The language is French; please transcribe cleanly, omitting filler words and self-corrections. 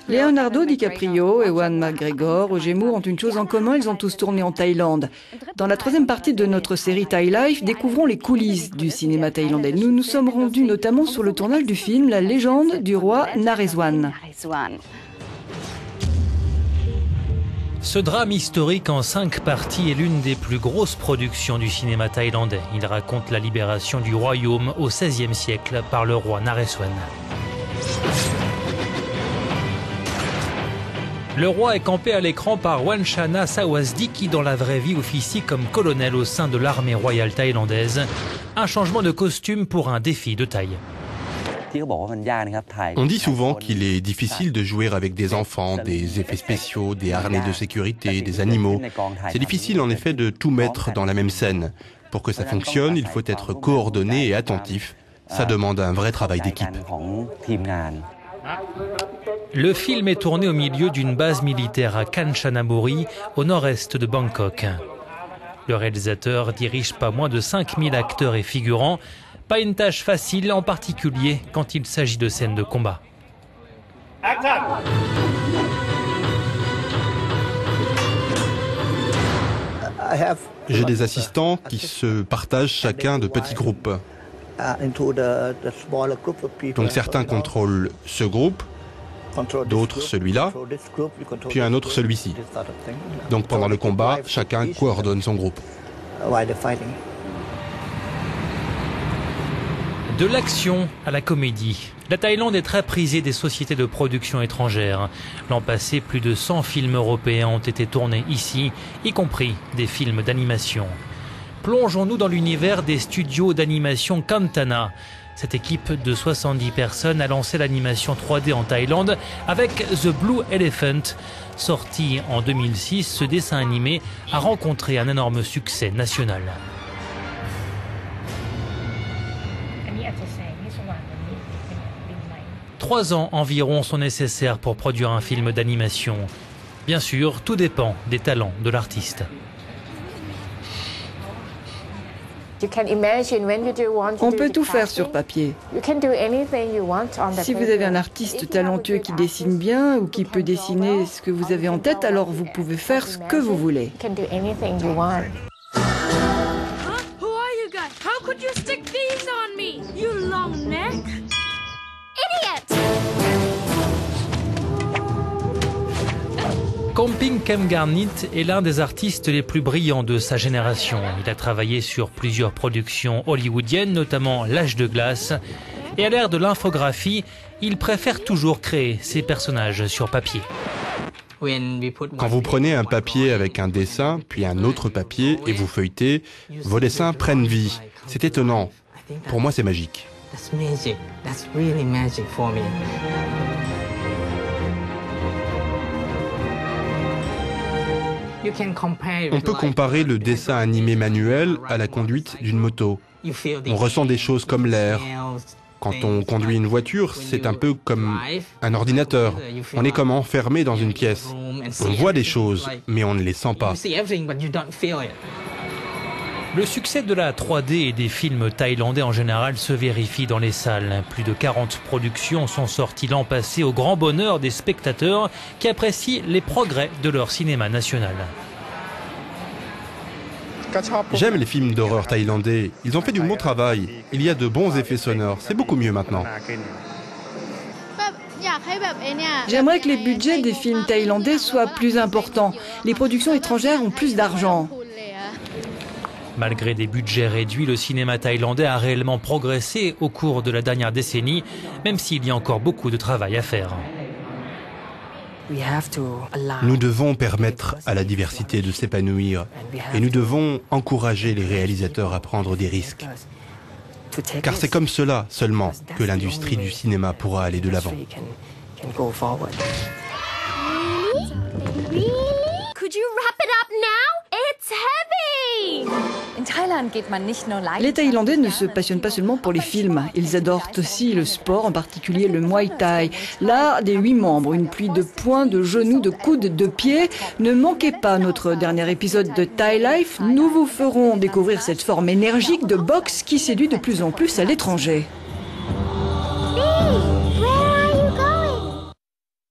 Leonardo DiCaprio, Ewan McGregor, Roger Moore ont une chose en commun, ils ont tous tourné en Thaïlande. Dans la troisième partie de notre série Thai Life, découvrons les coulisses du cinéma thaïlandais. Nous nous sommes rendus notamment sur le tournage du film La légende du roi Naresuan. Ce drame historique en 5 parties est l'une des plus grosses productions du cinéma thaïlandais. Il raconte la libération du royaume au XVIe siècle par le roi Naresuan. Le roi est campé à l'écran par Wanchana Sawasdi qui dans la vraie vie officie comme colonel au sein de l'armée royale thaïlandaise. Un changement de costume pour un défi de taille. On dit souvent qu'il est difficile de jouer avec des enfants, des effets spéciaux, des harnais de sécurité, des animaux. C'est difficile en effet de tout mettre dans la même scène. Pour que ça fonctionne, il faut être coordonné et attentif. Ça demande un vrai travail d'équipe. Le film est tourné au milieu d'une base militaire à Kanchanaburi, au nord-est de Bangkok. Le réalisateur dirige pas moins de 5000 acteurs et figurants. Pas une tâche facile, en particulier quand il s'agit de scènes de combat. J'ai des assistants qui se partagent chacun de petits groupes. Donc certains contrôlent ce groupe, d'autres celui-là, puis un autre celui-ci. Donc pendant le combat, chacun coordonne son groupe. De l'action à la comédie. La Thaïlande est très prisée des sociétés de production étrangères. L'an passé, plus de 100 films européens ont été tournés ici, y compris des films d'animation. Plongeons-nous dans l'univers des studios d'animation Kantana. Cette équipe de 70 personnes a lancé l'animation 3D en Thaïlande avec The Blue Elephant. Sorti en 2006, ce dessin animé a rencontré un énorme succès national. 3 ans environ sont nécessaires pour produire un film d'animation. Bien sûr, tout dépend des talents de l'artiste. On peut tout faire sur papier. Si vous avez un artiste talentueux qui dessine bien ou qui peut dessiner ce que vous avez en tête, alors vous pouvez faire ce que vous voulez. Komping Kemgarnit est l'un des artistes les plus brillants de sa génération. Il a travaillé sur plusieurs productions hollywoodiennes, notamment L'Âge de glace. Et à l'ère de l'infographie, il préfère toujours créer ses personnages sur papier. Quand vous prenez un papier avec un dessin, puis un autre papier, et vous feuilletez, vos dessins prennent vie. C'est étonnant. Pour moi, c'est magique. On peut comparer le dessin animé manuel à la conduite d'une moto. On ressent des choses comme l'air. Quand on conduit une voiture, c'est un peu comme un ordinateur. On est comme enfermé dans une pièce. On voit des choses, mais on ne les sent pas. Le succès de la 3D et des films thaïlandais en général se vérifie dans les salles. Plus de 40 productions sont sorties l'an passé au grand bonheur des spectateurs qui apprécient les progrès de leur cinéma national. J'aime les films d'horreur thaïlandais. Ils ont fait du bon travail. Il y a de bons effets sonores. C'est beaucoup mieux maintenant. J'aimerais que les budgets des films thaïlandais soient plus importants. Les productions étrangères ont plus d'argent. Malgré des budgets réduits, le cinéma thaïlandais a réellement progressé au cours de la dernière décennie, même s'il y a encore beaucoup de travail à faire. Nous devons permettre à la diversité de s'épanouir et nous devons encourager les réalisateurs à prendre des risques. Car c'est comme cela seulement que l'industrie du cinéma pourra aller de l'avant. Les Thaïlandais ne se passionnent pas seulement pour les films, ils adorent aussi le sport, en particulier le Muay Thai. L'art des 8 membres, une pluie de poings, de genoux, de coudes, de pieds. Ne manquez pas notre dernier épisode de Thai Life, nous vous ferons découvrir cette forme énergique de boxe qui séduit de plus en plus à l'étranger.